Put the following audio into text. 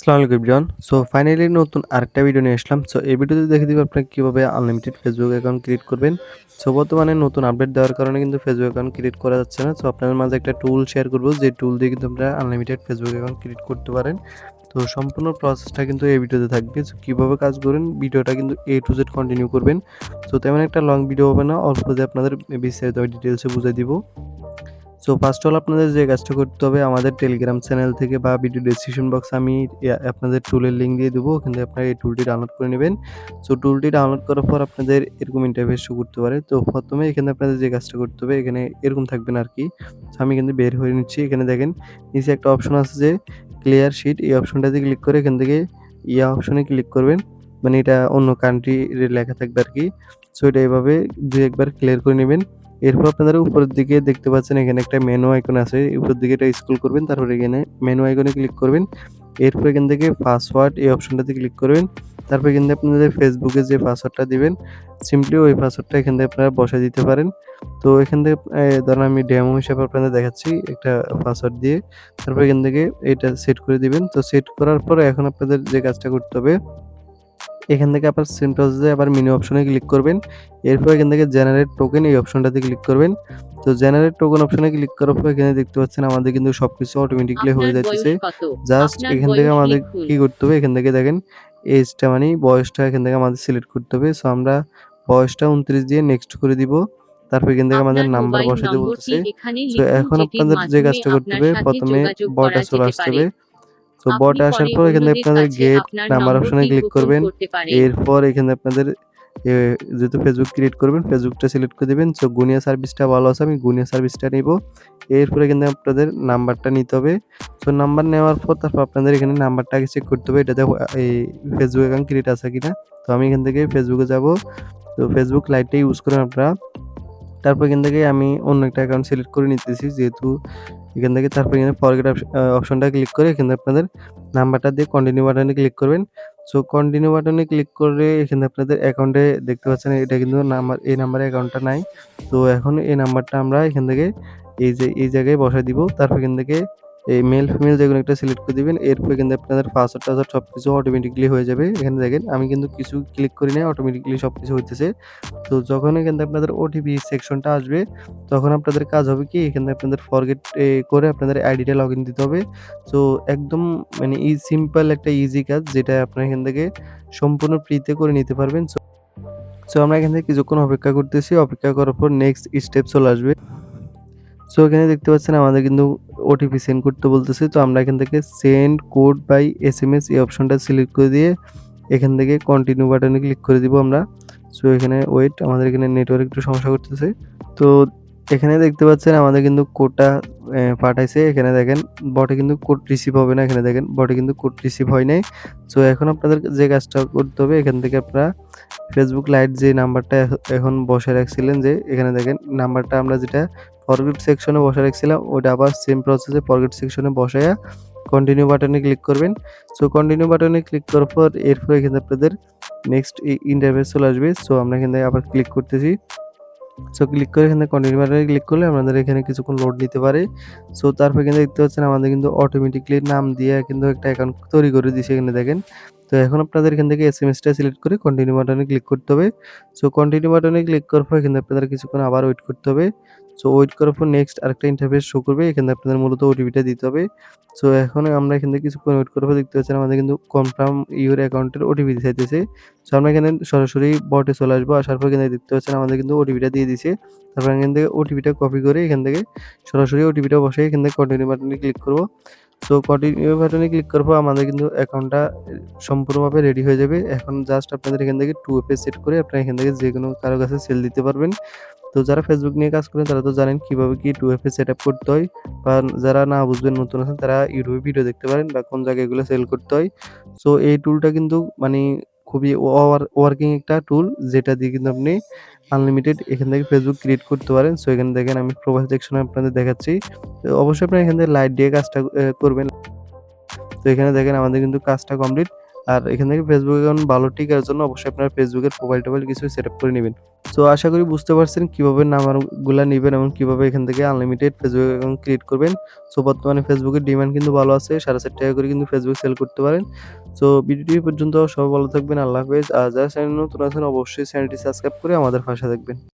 আসসালামু আলাইকুম everyone. So finally নতুন আরেকটা ভিডিও নিয়ে আসলাম। সো এই ভিডিওতে দেখিয়ে দিব আপনারা কিভাবে আনলিমিটেড ফেসবুক অ্যাকাউন্ট ক্রিয়েট করবেন। সো বর্তমানে নতুন আপডেট দেওয়ার কারণে কিন্তু ফেসবুক অ্যাকাউন্ট ক্রিয়েট করা যাচ্ছে না। সো আপনাদের মাঝে একটা টুল শেয়ার করব যে টুল দিয়ে কিন্তু আপনারা আনলিমিটেড ফেসবুক অ্যাকাউন্ট ক্রিয়েট করতে পারেন। তো সম্পূর্ণ প্রসেসটা কিন্তু এই ভিডিওতে থাকবে। সো কিভাবে কাজ করবেন ভিডিওটা কিন্তু A to Z কন্টিনিউ করবেন। সো তেমন একটা লং ভিডিও হবে না। অল্পতে আপনাদের বিস্তারিত ডিটেইলসে বুঝাই দিব। সো ফার্স্ট অল আপনাদের যে কাজটা করতে হবে আমাদের টেলিগ্রাম চ্যানেল থেকে বা ভিডিও ডেসক্রিপশন বক্সে আমি আপনাদের টুলের লিঙ্ক দিয়ে দেবো। ওখান থেকে আপনারা এই টুলটি ডাউনলোড করে নেবেন। সো টুলটি ডাউনলোড করার পর আপনাদের এরকম ইন্টারফেস শো করতে পারে। তো প্রথমে এখানে আপনাদের যে কাজটা করতে হবে এখানে এরকম থাকবেন আরকি। সো আমি কিন্তু বের হয়ে নিচ্ছি। এখানে দেখেন নিচে একটা অপশন আছে যে ক্লিয়ার শিট, এই অপশনটাতে ক্লিক করে এখান থেকে অপশনে ক্লিক করবেন। মানে এটা অন্য কান্ট্রি লেখা থাকবে আরকি। সো এটা এভাবে ২-১ বার ক্লিয়ার করে নিবেন। এরপর আপনারা উপরের দিকে দেখতে পাচ্ছেন এখানে একটা মেনু আইকন আছে। উপরের দিকে এটা স্ক্রল করবেন। তারপরে এখানে মেনু আইকনে ক্লিক করবেন। এরপর এখান থেকে পাসওয়ার্ড এই অপশনটাতে ক্লিক করবেন। তারপর এখান থেকে আপনাদের ফেসবুকে যে পাসওয়ার্ডটা দিবেন সিম্পলি ওই পাসওয়ার্ডটা এখান থেকে আপনারা বসায় দিতে পারেন। তো এখান থেকে ধরেন আমি ডেমো হিসেবে আপনাদের দেখাচ্ছি একটা পাসওয়ার্ড দিয়ে। তারপর এখান থেকে এটা সেট করে দিবেন। তো সেট করার পরে এখন আপনাদের যে কাজটা করতে হবে এখান থেকে আবার সেম প্রসেসে আবার মেনু অপশনে ক্লিক করবেন। এরপর এখান থেকে জেনারেট টোকেন এই অপশনটাতে ক্লিক করবেন। তো জেনারেট টোকেন অপশনে ক্লিক করার পর এখানে দেখতে পাচ্ছেন আমাদের কিন্তু সবকিছু অটোমেটিক্যালি হয়ে আপনার যাইতেছে। বয়স কত? জাস্ট আপনার এখান থেকে বয়স আমাদের লিখুন। কি করতে হবে এখান থেকে দেখেন এজটা মানে বয়সটা এখান থেকে আমাদের সিলেক্ট করতে হবে। সো আমরা বয়সটা ২৯ দিয়ে নেক্সট করে দিব। তারপর এখান থেকে আমাদের আপনার নাম্বার মোবাইল বসাইতে নম্বরটি বলতেছে। এখানে সো লিখুন এখন যেটির আপনাদের যে মাধ্যমে কাজটা করতে আপনার হবে সাথে ১ম এ যোগাযোগ বটা করা চলে যেতে আসতে পারে। হবে। তো আপনি বটে আসার পরে পর এখান থেকে অন্যদের আপনাদের কাছে গেট আপনার নাম্বার অপশনে নম্বরটি ক্লিক গোপন করবেন। করতে পারেন। এরপর এখানে আপনাদের এ যেহেতু ফেসবুক ক্রিয়েট করবেন, ফেসবুকটা সিলেক্ট করে দিবেন। সো গুনিয়া সার্ভিসটা ভালো আছে, আমি গুনিয়া সার্ভিসটা নিবো। এরপরে কিন্তু আপনাদের নাম্বারটা নিতে হবে। সো নাম্বার নেওয়ার পর তারপর আপনাদের এখানে নাম্বারটা আগে চেক করতে হবে এটাতে এই ফেসবুক অ্যাকাউন্ট ক্রিয়েট আছে কিনা। তো আমি এখান থেকে ফেসবুকে যাবো। তো ফেসবুক লাইটটা ইউজ করেন আপনারা। তারপর এখান থেকে আমি অন্য একটা অ্যাকাউন্ট সিলেক্ট করে নিতেছি যেহেতু এখান থেকে তারপর এখানে ফরগেট অপশনটা ক্লিক করে এখানে আপনাদের নাম্বারটা দিয়ে কন্টিনিউ বাটনে ক্লিক করবেন। সো কন্টিনিউ বাটনে ক্লিক করে এখানে আপনাদের অ্যাকাউন্টে দেখতে পাচ্ছেন এটা কিন্তু নাম্বার এই নাম্বারে অ্যাকাউন্টটা নাই। তো এখন এই নাম্বারটা আমরা এখান থেকে এই যে এই জায়গায় বসায় দিব। তারপর এখান থেকে এই মেল ফিমেল যেকোনো একটা সিলেক্ট করে দিবেন। এরপর কিন্তু আপনাদের পাসওয়ার্ড-টাসওয়ার্ড সবকিছু অটোমেটিক্যালি হয়ে যাবে। এখানে দেখেন আমি কিন্তু কিছু ক্লিক করি নাই অটোমেটিক্যালি সবকিছু হইতেছে। তো যখনই কিন্তু আপনাদের ওটিপি সেকশনটা আসবে, তখন আপনাদের কাজ হবে কি এখানে আপনাদের ফরগেট করে আপনাদের আইডিটা লগইন দিতে হবে। সো একদম মানে সিম্পল একটা ইজি কাজ যেটা আপনারা এখান থেকে সম্পূর্ণ ফ্রিতে করে নিতে পারবেন। সো আমরা এখান থেকে কিছুক্ষণ অপেক্ষা করতেছি। অপেক্ষা করার পর নেক্সট স্টেপ চলে আসবে। সো এখানে দেখতে পাচ্ছেন আমাদের কিন্তু ওটিপি সেন্ড করতে বলতেছে। তো আমরা এখান থেকে সেন্ড কোড বাই এসএমএস এই অপশনটা সিলেক্ট করে দিয়ে এখান থেকে কন্টিনিউ বাটনে ক্লিক করে দিব আমরা। সো এখানে ওয়েট আমাদের এখানে নেটওয়ার্ক একটু সমস্যা করতেছে। তো এখানে দেখতে পাচ্ছেন আমাদের কিন্তু কোডটা পাঠাইছে। এখানে দেখেন বটে কিন্তু কোড রিসিভ হবে না। এখানে দেখেন বটে কিন্তু কোড রিসিভ হয় নাই। সো এখন আপনাদের যে কাজটা করতে হবে এখান থেকে আপনারা ফেসবুক লাইট যে নাম্বারটা এখন বসায় রাখছিলেন যে এখানে দেখেন নাম্বারটা আমরা যেটা ফরগেট সেকশনে বসায় রাখছিলাম ওটা আবার সেম প্রসেসে ফরগেট সেকশনে বসায়া কন্টিনিউ বাটনে ক্লিক করবেন। সো কন্টিনিউ বাটনে ক্লিক করার পর এরপর এখানে আপনাদের নেক্সট ইন্টারফেস চলে আসবে। সো আমরা এখান থেকে আবার ক্লিক করতেছি। সো ক্লিক করে এখানে কন্টিনিউ বাটনে ক্লিক করলে আমাদের এখানে কিছুক্ষণ লোড নিতে পারে। সো তারপর এখানে দেখতে পাচ্ছেন আমাদের কিন্তু অটোমেটিক্যালি নাম দিয়ে কিন্তু একটা অ্যাকাউন্ট তৈরি করে দিছে এখানে দেখেন। তো এখন আপনাদের এখান থেকে এসএমএসটা সিলেক্ট করে কন্টিনিউ বাটনে ক্লিক করতে হবে। সো কন্টিনিউ বাটনে ক্লিক করার পর এখানে আপনাদের কিছুক্ষণ আবার ওয়েট করতে হবে। সো ওয়েট করার পর নেক্সট আরেকটা ইন্টারফেস শো করবে। এখানে আপনাদের মূলত ওটিপিটা দিতে হবে। সো এখন আমরা এখান থেকে কিছুক্ষণ ওয়েট করার পর দেখতে পাচ্ছেন আমাদের কিন্তু কনফার্ম ইউর অ্যাকাউন্টের ওটিপি চাইতেছে। সো আমরা এখানে সরাসরি বটে চলে আসবো। আসার পর এখানে দেখতে পাচ্ছেন আমাদের কিন্তু ওটিপিটা দিয়ে দিছে। তারপর এখান থেকে ওটিপিটা কপি করে এখান থেকে সরাসরি ওটিপিটা বসাই এখান থেকে কন্টিনিউ বাটনে ক্লিক করব। সো কন্টিনিউ বাটনে ক্লিক করার পর আমাদের কিন্তু অ্যাকাউন্টটা সম্পূর্ণভাবে রেডি হয়ে যাবে। এখন জাস্ট আপনাদের এখান থেকে 2FA সেট করে আপনারা এখান থেকে যেকোনো কারো কাছে সেল দিতে পারবেন। তো যারা ফেসবুক নিয়ে কাজ করেন তারা তো জানেন কিভাবে কি 2FA সেটআপ করতে হয় বা যারা না বুঝবেন নতুন আছেন তারা ইউটিউবে ভিডিও দেখতে পারেন বা কোন জায়গায় এগুলো সেল করতে হয়। সো এই টুলটা কিন্তু মানে খুবই ওয়ার্কিং একটা টুল যেটা দিয়ে কিন্তু আপনি আনলিমিটেড এখান থেকে ফেসবুক ক্রিয়েট করতে পারেন। সো এখানে দেখেন আমি প্রোফাইল সেকশনে আপনাদের দেখাচ্ছি। তো অবশ্যই আপনারা এখান থেকে লাইট দিয়ে কাজটা করবেন। তো এখানে দেখেন আমাদের কিন্তু কাজটা কমপ্লিট। আর এখান থেকে Facebook অ্যাকাউন্ট ভালো টিকার জন্য অবশ্যই আপনার Facebook এর প্রোফাইল-টোফাইল কিছু সেটআপ করে নিবেন। সো আশা করি বুঝতে পারছেন কিভাবে নাম্বারগুলা নিবেন এবং কিভাবে এখান থেকে আনলিমিটেড Facebook অ্যাকাউন্ট ক্রিয়েট করবেন। সো বর্তমানে Facebook এর ডিমান্ড কিন্তু ভালো আছে। ৳৪,৫০০ করে কিন্তু Facebook সেল করতে পারেন। সো ভিডিওটি এই পর্যন্ত। সবাই ভালো থাকবেন। আল্লাহ হাফেজ। আর যারা চ্যানেলে নতুন আছেন অবশ্যই চ্যানেলটি সাবস্ক্রাইব করে আমাদের পাশে থাকবেন।